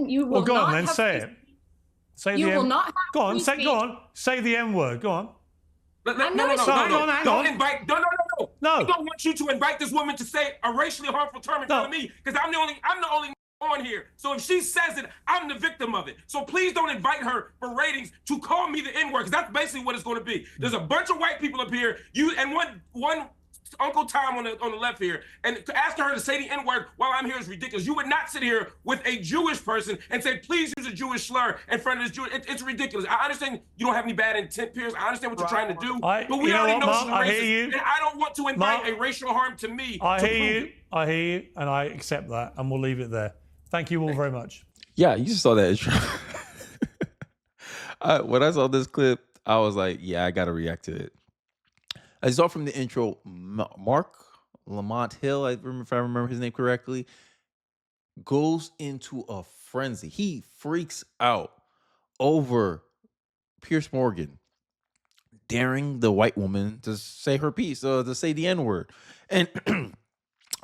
saying you will Well, go on not then, have say free it. Say You the will M. not have Go on, free say. speech. Go on. Say the M word. Go on. No. Hang on. Invite. No. No. I don't want you to invite this woman to say a racially harmful term in front of me because I'm the only on here. So if she says it, I'm the victim of it. So please don't invite her for ratings to call me the N-word because that's basically what it's going to be. There's a bunch of white people up here. You and one Uncle Tom on the left here, and asking her to say the N-word while I'm here is ridiculous. You would not sit here with a Jewish person and say, please use a Jewish slur in front of this Jewish. It's ridiculous. I understand you don't have any bad intent, Piers. I understand what you're trying to do, but we already know she's racist, and I don't want to invite a racial harm to me. I hear you, and I accept that, and we'll leave it there. Thank you all very much. Yeah, you just saw that intro. When I saw this clip, I was like, yeah, I got to react to it. I saw from the intro, Mark Lamont Hill, if I remember his name correctly, goes into a frenzy. He freaks out over Piers Morgan daring the white woman to say her piece, to say the N-word. And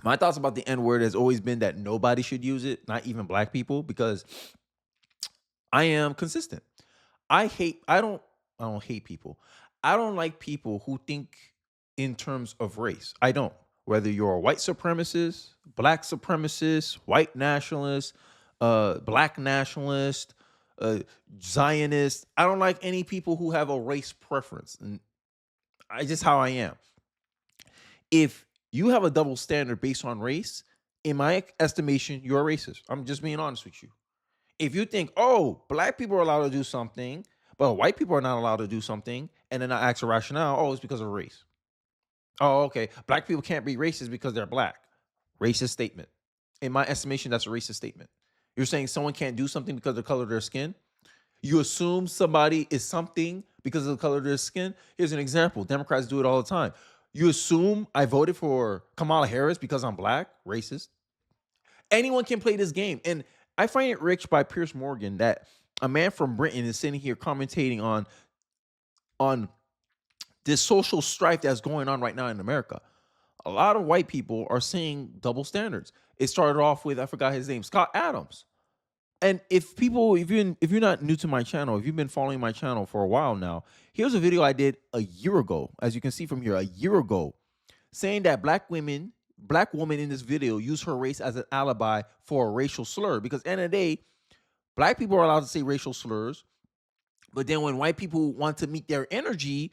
my thoughts about the N-word has always been that nobody should use it, not even black people, because I am consistent. I don't hate people. I don't like people who think in terms of race. I don't. Whether you're a white supremacist, black supremacist, white nationalist, black nationalist, Zionist, I don't like any people who have a race preference. And I just how I am. If you have a double standard based on race, in my estimation, you're a racist. I'm just being honest with you. If you think, oh, black people are allowed to do something, but white people are not allowed to do something, and then I ask a rationale, oh, it's because of race. Oh, okay. Black people can't be racist because they're black. Racist statement. In my estimation, that's a racist statement. You're saying someone can't do something because of the color of their skin? You assume somebody is something because of the color of their skin? Here's an example. Democrats do it all the time. You assume I voted for Kamala Harris because I'm black? Racist. Anyone can play this game. And I find it rich by Piers Morgan that a man from Britain is sitting here commentating on this social strife that's going on right now in America. A lot of white people are seeing double standards. It started off with, I forgot his name, Scott Adams. And if you're not new to my channel, if you've been following my channel for a while now, here's a video I did a year ago, as you can see from here, a year ago, saying that black woman in this video used her race as an alibi for a racial slur. Because at the end of the day, black people are allowed to say racial slurs, but then when white people want to meet their energy,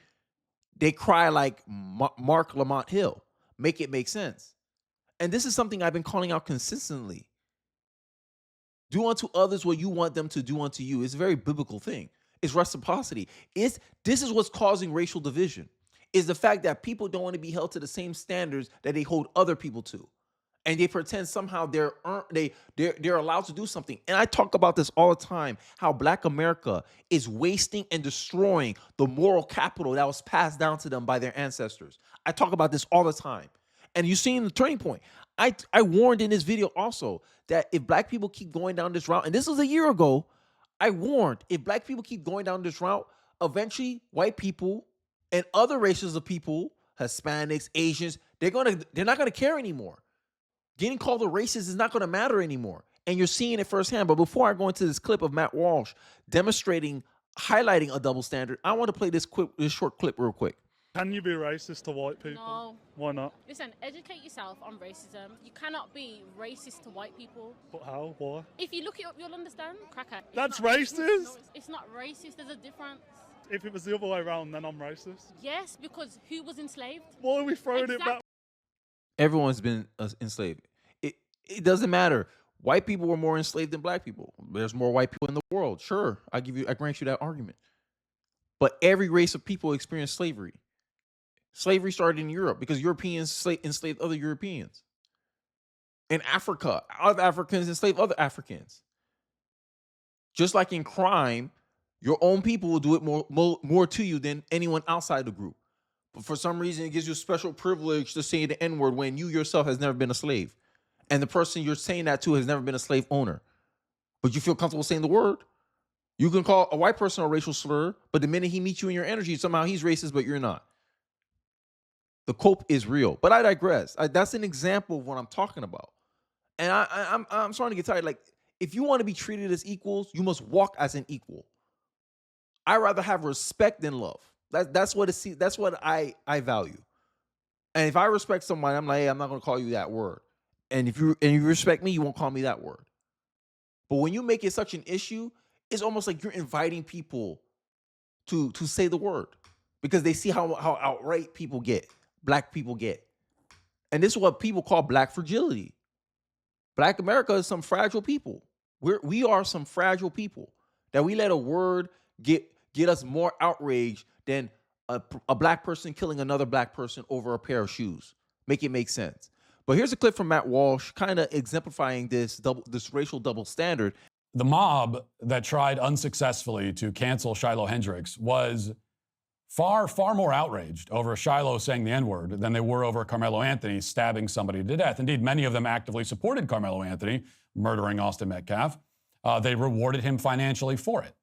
they cry like Mark Lamont Hill. Make it make sense. And this is something I've been calling out consistently. Do unto others what you want them to do unto you. It's a very biblical thing. It's reciprocity. This is what's causing racial division, is the fact that people don't want to be held to the same standards that they hold other people to. And they pretend somehow they're allowed to do something. And I talk about this all the time, how Black America is wasting and destroying the moral capital that was passed down to them by their ancestors. I talk about this all the time. And you've seen the turning point. I warned in this video also that if black people keep going down this route, and this was a year ago, I warned if black people keep going down this route, eventually white people and other races of people, Hispanics, Asians, they're not gonna care anymore. Getting called a racist is not going to matter anymore. And you're seeing it firsthand. But before I go into this clip of Matt Walsh highlighting a double standard, I want to play this short clip real quick. Can you be racist to white people? No. Why not? Listen, educate yourself on racism. You cannot be racist to white people. But how? Why? If you look it up, you'll understand. Cracker. That's racist? No, it's not racist. There's a difference. If it was the other way around, then I'm racist. Yes, because who was enslaved? Why are we throwing it back? Everyone's been enslaved. It doesn't matter. White people were more enslaved than black people. There's more white people in the world. Sure, I grant you that argument. But every race of people experienced slavery. Slavery started in Europe because Europeans enslaved other Europeans. In Africa, other Africans enslaved other Africans. Just like in crime, your own people will do it more to you than anyone outside the group. But for some reason, it gives you a special privilege to say the N-word when you yourself has never been a slave. And the person you're saying that to has never been a slave owner. But you feel comfortable saying the word. You can call a white person a racial slur, but the minute he meets you in your energy, somehow he's racist, but you're not. The cope is real. But I digress. That's an example of what I'm talking about. And I'm starting to get tired. Like, if you want to be treated as equals, you must walk as an equal. I rather have respect than love. That's what that's what I value. And if I respect someone, I'm like, hey, I'm not going to call you that word. And if you respect me, you won't call me that word. But when you make it such an issue, it's almost like you're inviting people to say the word because they see how outright people get, black people get. And this is what people call black fragility. Black America is some fragile people. We are some fragile people that we let a word get us more outraged than a black person killing another black person over a pair of shoes. Make it make sense. But here's a clip from Matt Walsh kind of exemplifying this racial double standard. The mob that tried unsuccessfully to cancel Shiloh Hendricks was far, far more outraged over Shiloh saying the N-word than they were over Carmelo Anthony stabbing somebody to death. Indeed, many of them actively supported Carmelo Anthony murdering Austin Metcalf. They rewarded him financially for it.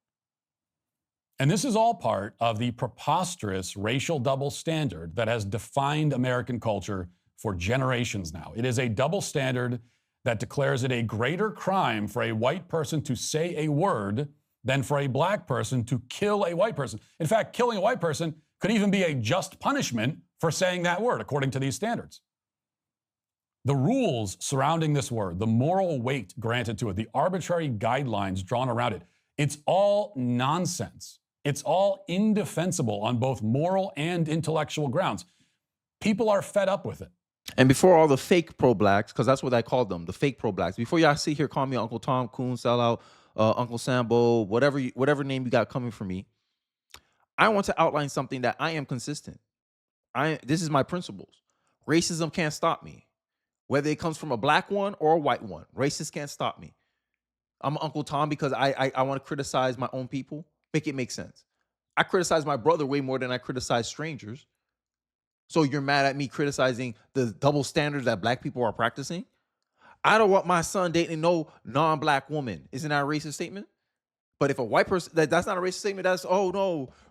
And this is all part of the preposterous racial double standard that has defined American culture for generations now. It is a double standard that declares it a greater crime for a white person to say a word than for a black person to kill a white person. In fact, killing a white person could even be a just punishment for saying that word, according to these standards. The rules surrounding this word, the moral weight granted to it, the arbitrary guidelines drawn around it, it's all nonsense. It's all indefensible on both moral and intellectual grounds. People are fed up with it. And before all the fake pro-blacks, because that's what I called them, the fake pro-blacks, before y'all sit here call me Uncle Tom, Coon, Sellout, Uncle Sambo, whatever name you got coming for me, I want to outline something that I am consistent. This is my principles. Racism can't stop me. Whether it comes from a black one or a white one, racists can't stop me. I'm Uncle Tom because I want to criticize my own people. Make it make sense. I criticize my brother way more than I criticize strangers. So you're mad at me criticizing the double standards that black people are practicing? I don't want my son dating no non-black woman. Isn't that a racist statement? But if a white person, that's not a racist statement. That's, oh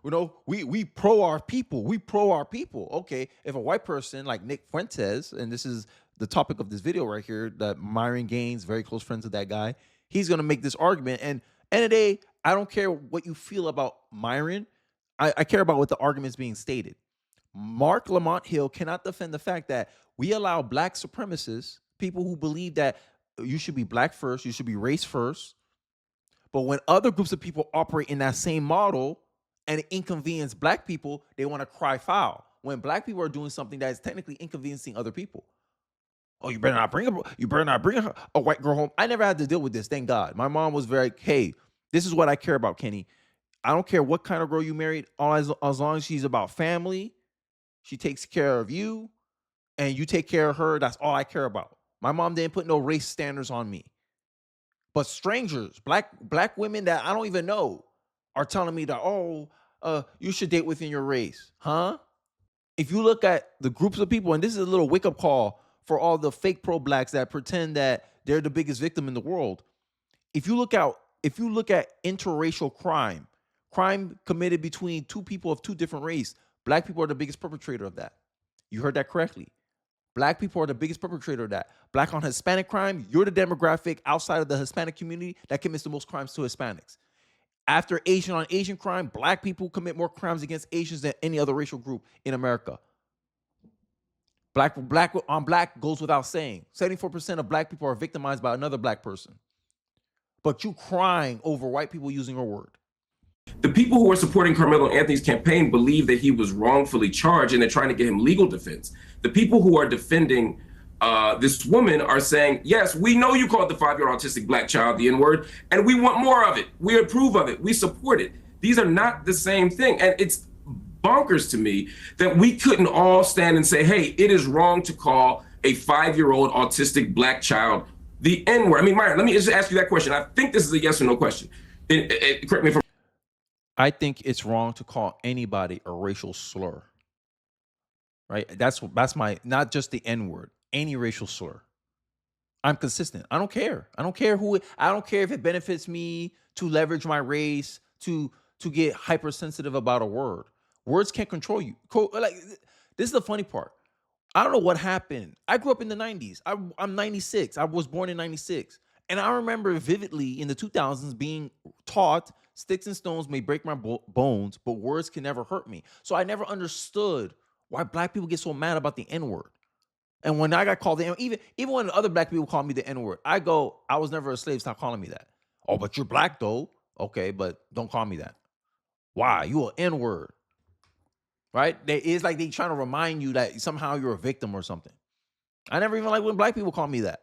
no, we pro our people. We pro our people. Okay, if a white person like Nick Fuentes, and this is the topic of this video right here, that Myron Gaines, very close friends with that guy, he's gonna make this argument. And end of the day, I don't care what you feel about Myron. I care about what the argument's being stated. Mark Lamont Hill cannot defend the fact that we allow black supremacists, people who believe that you should be black first, you should be race first. But when other groups of people operate in that same model and inconvenience black people, they want to cry foul. When black people are doing something that is technically inconveniencing other people. Oh, you better not bring a white girl home. I never had to deal with this, thank God. My mom was very, hey, this is what I care about, Kenny. I don't care what kind of girl you married, as long as she's about family, she takes care of you, and you take care of her. That's all I care about. My mom didn't put no race standards on me. But strangers, black women that I don't even know, are telling me that, you should date within your race. Huh? If you look at the groups of people, and this is a little wake-up call for all the fake pro-blacks that pretend that they're the biggest victim in the world. If you look at interracial crime committed between two people of two different races, black people are the biggest perpetrator of that. You heard that correctly. Black people are the biggest perpetrator of that. Black on Hispanic crime, you're the demographic outside of the Hispanic community that commits the most crimes to Hispanics. After Asian on Asian crime, black people commit more crimes against Asians than any other racial group in America. Black on black goes without saying. 74% of black people are victimized by another black person. But you crying over white people using your word. The people who are supporting Carmelo Anthony's campaign believe that he was wrongfully charged and they're trying to get him legal defense. The people who are defending this woman are saying, yes, we know you called the 5-year-old autistic black child the N-word, and we want more of it. We approve of it. We support it. These are not the same thing. And it's bonkers to me that we couldn't all stand and say, hey, it is wrong to call a 5-year-old autistic black child the N-word. I mean, Myron, let me just ask you that question. I think this is a yes or no question. Correct me if I'm I think it's wrong to call anybody a racial slur. Right? That's my, not just the N-word, any racial slur. I'm consistent. I don't care. I don't care if it benefits me to leverage my race, to get hypersensitive about a word. Words can't control you. Like, this is the funny part. I don't know what happened. I grew up in the 90s. I'm 96. I was born in 96. And I remember vividly in the 2000s being taught sticks and stones may break my bones, but words can never hurt me. So I never understood why black people get so mad about the N-word. And when I got called the N, even when other black people call me the N-word, I go, I was never a slave. Stop calling me that. Oh, but you're black though. Okay, but don't call me that. Why? You an N-word. Right? It's like they trying to remind you that somehow you're a victim or something. I never even like when black people call me that.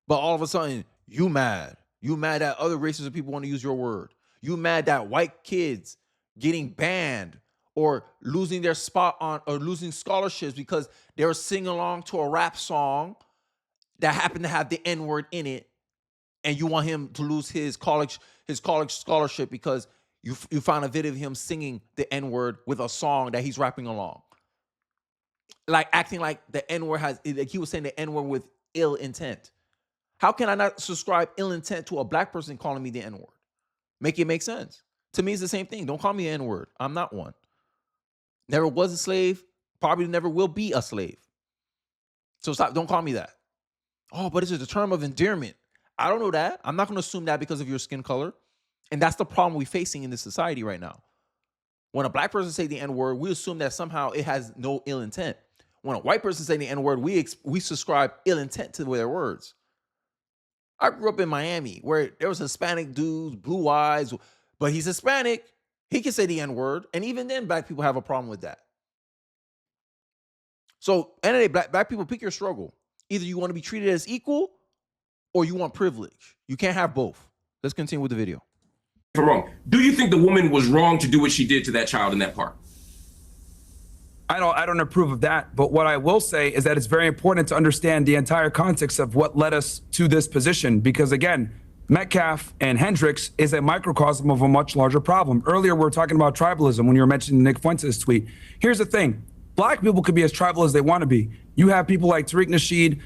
But all of a sudden, you mad. You mad that other races of people want to use your word. You mad that white kids getting banned or losing their spot on or losing scholarships because they were singing along to a rap song that happened to have the N-word in it, and you want him to lose his college scholarship because you found a video of him singing the N-word with a song that he's rapping along. Like acting like the N-word like he was saying the N-word with ill intent. How can I not subscribe ill intent to a black person calling me the N-word? Make it make sense. To me, it's the same thing. Don't call me the N-word. I'm not one. Never was a slave. Probably never will be a slave. So stop. Don't call me that. Oh, but it's just a term of endearment. I don't know that. I'm not going to assume that because of your skin color. And that's the problem we're facing in this society right now. When a black person say the N-word, we assume that somehow it has no ill intent. When a white person say the N-word, we subscribe ill intent to their words. I grew up in Miami where there was Hispanic dudes, blue eyes, but he's Hispanic. He can say the N-word. And even then, black people have a problem with that. So, end of the day, black people, pick your struggle. Either you want to be treated as equal or you want privilege. You can't have both. Let's continue with the video. If I'm wrong, do you think the woman was wrong to do what she did to that child in that park? I don't approve of that. But what I will say is that it's very important to understand the entire context of what led us to this position. Because again, Metcalf and Hendricks is a microcosm of a much larger problem. Earlier, we were talking about tribalism when you were mentioning Nick Fuentes' tweet. Here's the thing. Black people could be as tribal as they want to be. You have people like Tariq Nasheed,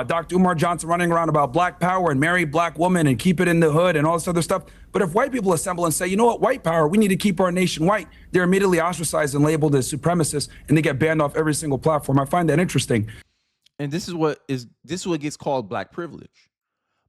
Dr. Umar Johnson running around about black power and marry black women and keep it in the hood and all this other stuff. But if white people assemble and say, you know what, white power, we need to keep our nation white, they're immediately ostracized and labeled as supremacists, and they get banned off every single platform. I find that interesting. And this is what gets called black privilege.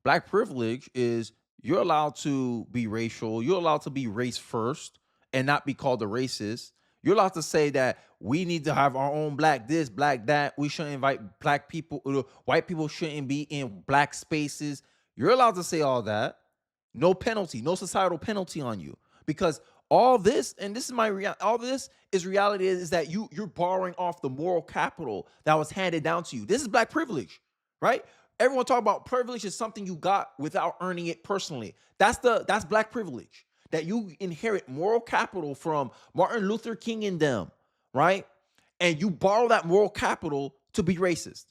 Black privilege is you're allowed to be racial, you're allowed to be race first and not be called a racist. You're allowed to say that we need to have our own black this, black that. We shouldn't invite black people. White people shouldn't be in black spaces. You're allowed to say all that. No penalty, no societal penalty on you. Because all this, and this is all this is reality is that you're borrowing off the moral capital that was handed down to you. This is black privilege, right? Everyone talk about privilege is something you got without earning it personally. That's black privilege. That you inherit moral capital from Martin Luther King and them, right? And you borrow that moral capital to be racist,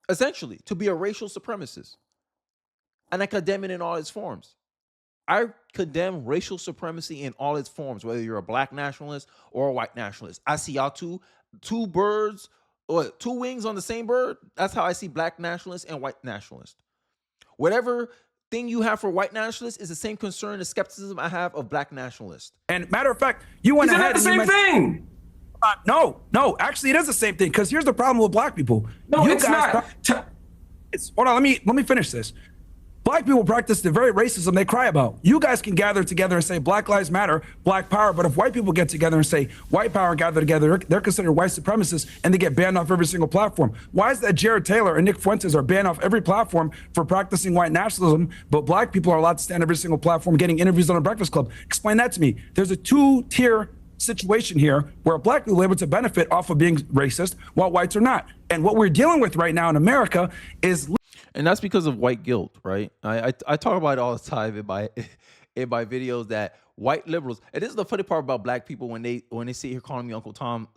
essentially, to be a racial supremacist. And I condemn it in all its forms. I condemn racial supremacy in all its forms, whether you're a black nationalist or a white nationalist. I see y'all two birds, or two wings on the same bird. That's how I see black nationalists and white nationalists. Whatever thing you have for white nationalists is the same concern and skepticism I have of black nationalists. And matter of fact, you went ahead Isn't that the same thing? No, actually, it is the same thing. Because here's the problem with black people. No, you it's not. Hold on, let me finish this. Black people practice the very racism they cry about. You guys can gather together and say Black Lives Matter, Black Power, but if white people get together and say white power and gather together, they're considered white supremacists and they get banned off every single platform. Why is that Jared Taylor and Nick Fuentes are banned off every platform for practicing white nationalism, but black people are allowed to stand every single platform getting interviews on a Breakfast Club? Explain that to me. There's a two-tier situation here where black people are able to benefit off of being racist while whites are not. And what we're dealing with right now in America is... And that's because of white guilt, right? I talk about it all the time in my videos that white liberals, and this is the funny part about black people when they sit here calling me Uncle Tom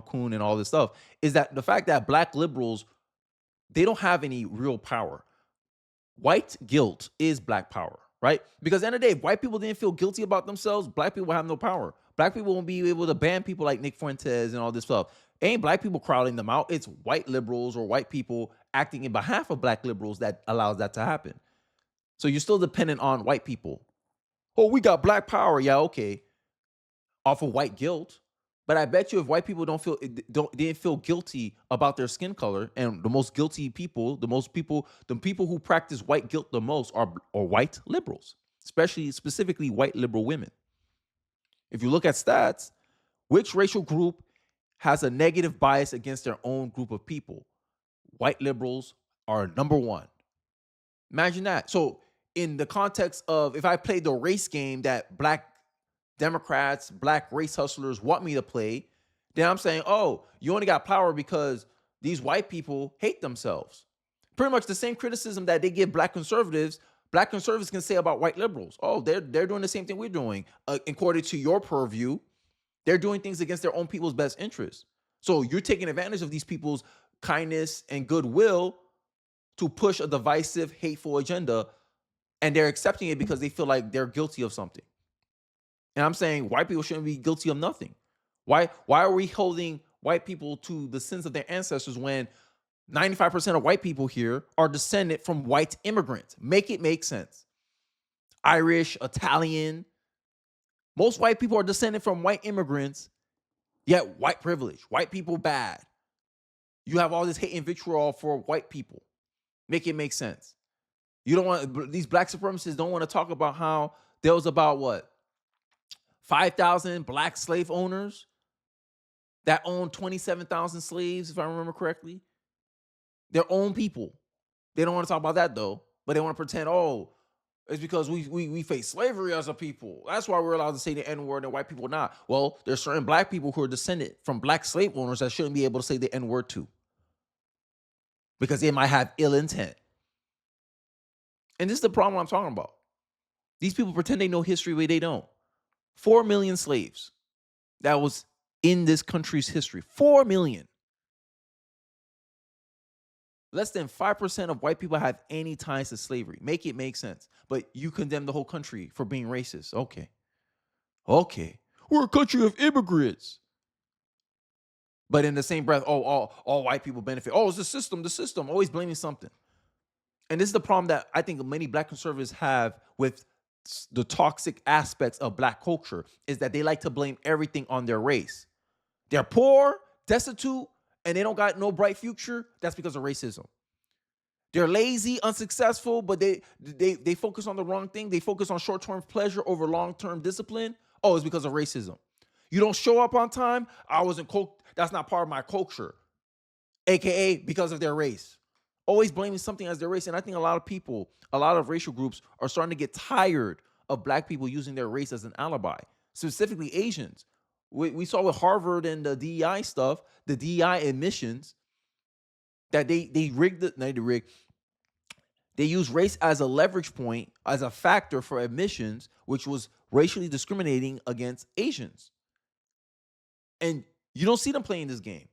Coon and all this stuff, is that the fact that black liberals, they don't have any real power. White guilt is black power, right? Because at the end of the day, if white people didn't feel guilty about themselves, black people have no power. Black people won't be able to ban people like Nick Fuentes and all this stuff. Ain't black people crowding them out. It's white liberals or white people acting in behalf of black liberals that allows that to happen. So you're still dependent on white people. Oh, we got black power. Yeah, okay. Off of white guilt. But I bet you if white people didn't feel guilty about their skin color, and the most guilty people, the people who practice white guilt the most are white liberals, specifically white liberal women. If you look at stats, which racial group has a negative bias against their own group of people? White liberals are number one. Imagine that. So in the context of, if I played the race game that black Democrats, black race hustlers want me to play, then I'm saying, oh, you only got power because these white people hate themselves. Pretty much the same criticism that they give black conservatives can say about white liberals. Oh, they're doing the same thing we're doing. According to your purview, they're doing things against their own people's best interests. So you're taking advantage of these people's kindness and goodwill to push a divisive, hateful agenda, and they're accepting it because they feel like they're guilty of something. And I'm saying white people shouldn't be guilty of nothing. Why are we holding white people to the sins of their ancestors when 95% of white people here are descended from white immigrants? Make it make sense. Irish, Italian. Most white people are descended from white immigrants, yet white privilege, white people bad. You have all this hate and vitriol for white people. Make it make sense. These black supremacists don't want to talk about how there was about 5,000 black slave owners that owned 27,000 slaves, if I remember correctly. Their own people. They don't want to talk about that though, but they want to pretend, oh, it's because we face slavery as a people. That's why we're allowed to say the N-word and white people not. Well, there's certain black people who are descended from black slave owners that shouldn't be able to say the N-word too, because they might have ill intent. And this is the problem I'm talking about. These people pretend they know history where they don't. 4 million slaves that was in this country's history. 4 million. Less than 5% of white people have any ties to slavery. Make it make sense. But you condemn the whole country for being racist. Okay. We're a country of immigrants. But in the same breath, all white people benefit. Oh, it's the system. Always blaming something. And this is the problem that I think many black conservatives have with the toxic aspects of black culture, is that they like to blame everything on their race. They're poor, destitute, and they don't got no bright future. That's because of racism. They're lazy, unsuccessful, but they focus on the wrong thing. They focus on short-term pleasure over long-term discipline. Oh, it's because of racism. You don't show up on time. That's not part of my culture. AKA because of their race. Always blaming something as their race. And I think a lot of people, a lot of racial groups are starting to get tired of black people using their race as an alibi, specifically Asians. We saw with Harvard and the DEI stuff, the DEI admissions, that they use race as a leverage point, as a factor for admissions, which was racially discriminating against Asians. And you don't see them playing this game.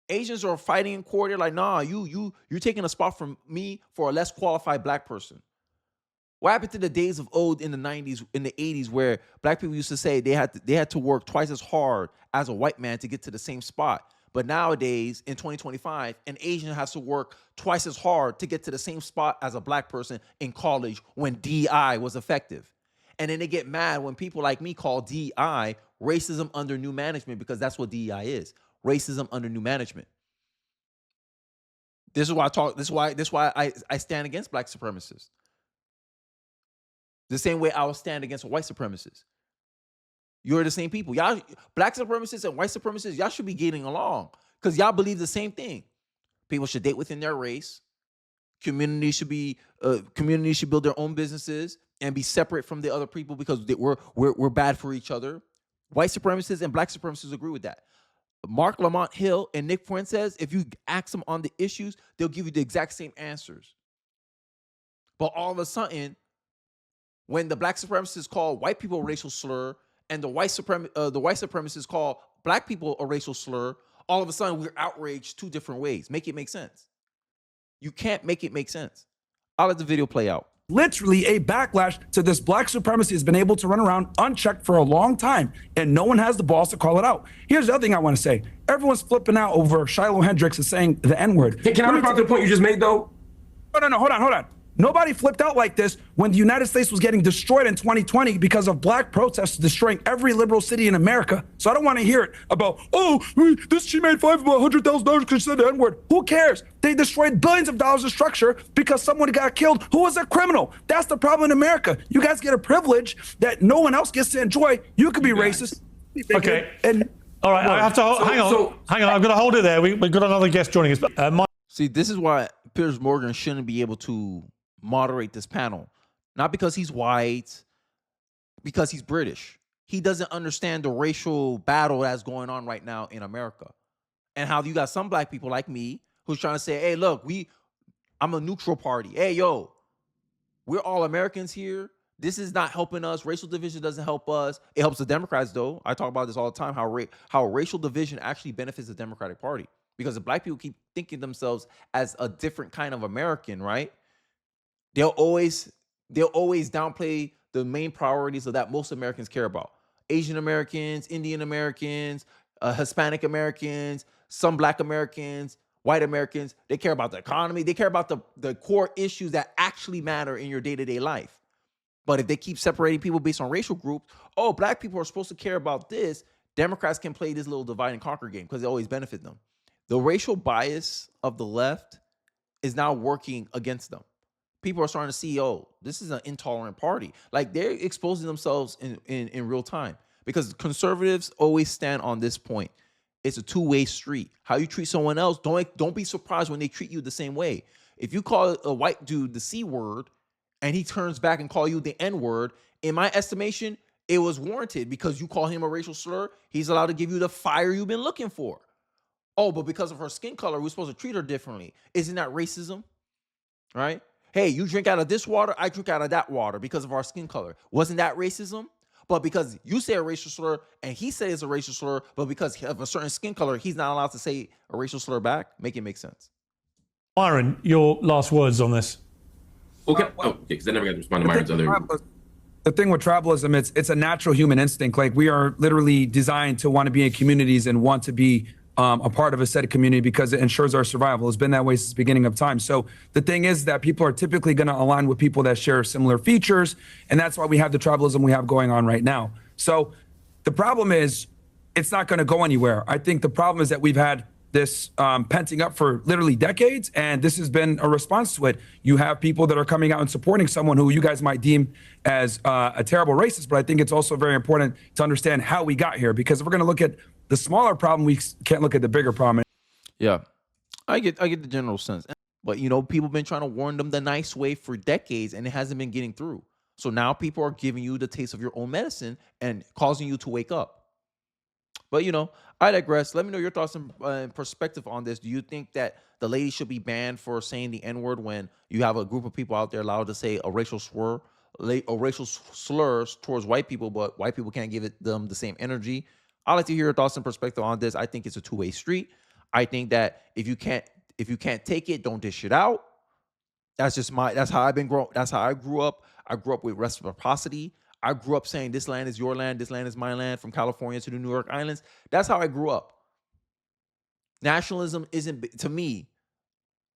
Asians are fighting in court. They're like, nah, you're taking a spot from me for a less qualified black person. What happened to the days of old in the 90s, in the 80s, where black people used to say they had to work twice as hard as a white man to get to the same spot? But nowadays, in 2025, an Asian has to work twice as hard to get to the same spot as a black person in college when DEI was effective. And then they get mad when people like me call DEI racism under new management, because that's what DEI is. Racism under new management. This is why I stand against black supremacists. The same way I will stand against a white supremacist. You're the same people. Y'all, black supremacists and white supremacists, y'all should be getting along because y'all believe the same thing. People should date within their race. Communities should build their own businesses and be separate from the other people because we're bad for each other. White supremacists and black supremacists agree with that. Mark Lamont Hill and Nick Fuentes, if you ask them on the issues, they'll give you the exact same answers. But all of a sudden, when the black supremacists call white people a racial slur and the white supremacists call black people a racial slur, all of a sudden we're outraged two different ways. Make it make sense. You can't make it make sense. I'll let the video play out. Literally a backlash to this black supremacy has been able to run around unchecked for a long time, and no one has the balls to call it out. Here's the other thing I want to say. Everyone's flipping out over Shiloh Hendricks is saying the N-word. Can I respond to the point you just made, though? No, hold on. Nobody flipped out like this when the United States was getting destroyed in 2020 because of black protests destroying every liberal city in America. So I don't want to hear it about, oh, she made $100,000 because she said the N-word. Who cares? They destroyed billions of dollars of structure because someone got killed who was a criminal. That's the problem in America. You guys get a privilege that no one else gets to enjoy. You could be racist. Okay. And All right, I have to hang on. Hang on, I'm going to hold it there. We've got another guest joining us. See, this is why Piers Morgan shouldn't be able to moderate this panel. Not because he's white, because he's British. He doesn't understand the racial battle that's going on right now in America. And how you got some black people like me who's trying to say, hey, look, I'm a neutral party. Hey, yo, we're all Americans here. This is not helping us. Racial division doesn't help us. It helps the Democrats, though. I talk about this all the time, how racial division actually benefits the Democratic Party. Because the black people keep thinking themselves as a different kind of American, right? They'll always downplay the main priorities of that most Americans care about. Asian Americans, Indian Americans, Hispanic Americans, some black Americans, white Americans. They care about the economy. They care about the core issues that actually matter in your day-to-day life. But if they keep separating people based on racial groups, oh, black people are supposed to care about this, Democrats can play this little divide and conquer game because it always benefits them. The racial bias of the left is now working against them. People are starting to see, oh, this is an intolerant party. Like, they're exposing themselves in real time because conservatives always stand on this point. It's a two-way street. How you treat someone else, don't be surprised when they treat you the same way. If you call a white dude the C word and he turns back and call you the N word, in my estimation, it was warranted because you call him a racial slur. He's allowed to give you the fire you've been looking for. Oh, but because of her skin color, we're supposed to treat her differently. Isn't that racism? Right? Hey, you drink out of this water, I drink out of that water because of our skin color. Wasn't that racism? But because you say a racial slur and he says it's a racial slur, but because of a certain skin color, he's not allowed to say a racial slur back, make it make sense. Myron, your last words on this. Okay. Because I never got to respond to Myron's other. The thing with tribalism, it's a natural human instinct. Like, we are literally designed to want to be in communities and want to be a part of a set of community because it ensures our survival. It's been that way since the beginning of time. So the thing is that people are typically going to align with people that share similar features. And that's why we have the tribalism we have going on right now. So the problem is it's not going to go anywhere. I think the problem is that we've had this penting up for literally decades, and this has been a response to it. You have people that are coming out and supporting someone who you guys might deem as a terrible racist, but I think it's also very important to understand how we got here, because if we're going to look at the smaller problem, we can't look at the bigger problem. Yeah, I get the general sense. But, people have been trying to warn them the nice way for decades, and it hasn't been getting through. So now people are giving you the taste of your own medicine and causing you to wake up. But, I digress. Let me know your thoughts and perspective on this. Do you think that the lady should be banned for saying the N-word when you have a group of people out there allowed to say a racial slurs towards white people, but white people can't give them the same energy? I'd like to hear your thoughts and perspective on this. I think it's a two-way street. I think that if you can't take it, don't dish it out. That's how I grew up. I grew up with reciprocity. I grew up saying this land is your land, this land is my land, from California to the New York Islands. That's how I grew up. Nationalism isn't, to me,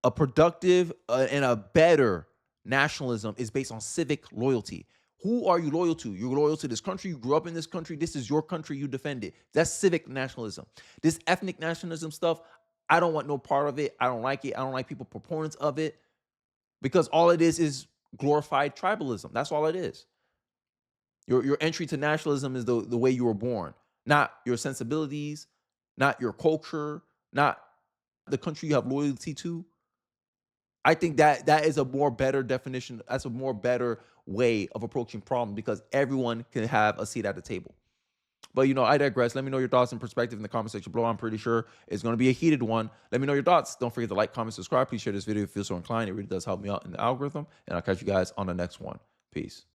a productive and a better nationalism is based on civic loyalty. Who are you loyal to? You're loyal to this country. You grew up in this country. This is your country. You defend it. That's civic nationalism. This ethnic nationalism stuff, I don't want no part of it. I don't like it. I don't like people proponents of it, because all it is glorified tribalism. That's all it is. Your entry to nationalism is the way you were born, not your sensibilities, not your culture, not the country you have loyalty to. I think that is a more better definition. That's a more better way of approaching problems, because everyone can have a seat at the table. But, I digress. Let me know your thoughts and perspective in the comment section below. I'm pretty sure it's going to be a heated one. Let me know your thoughts. Don't forget to like, comment, subscribe. Please share this video if you feel so inclined. It really does help me out in the algorithm. And I'll catch you guys on the next one. Peace.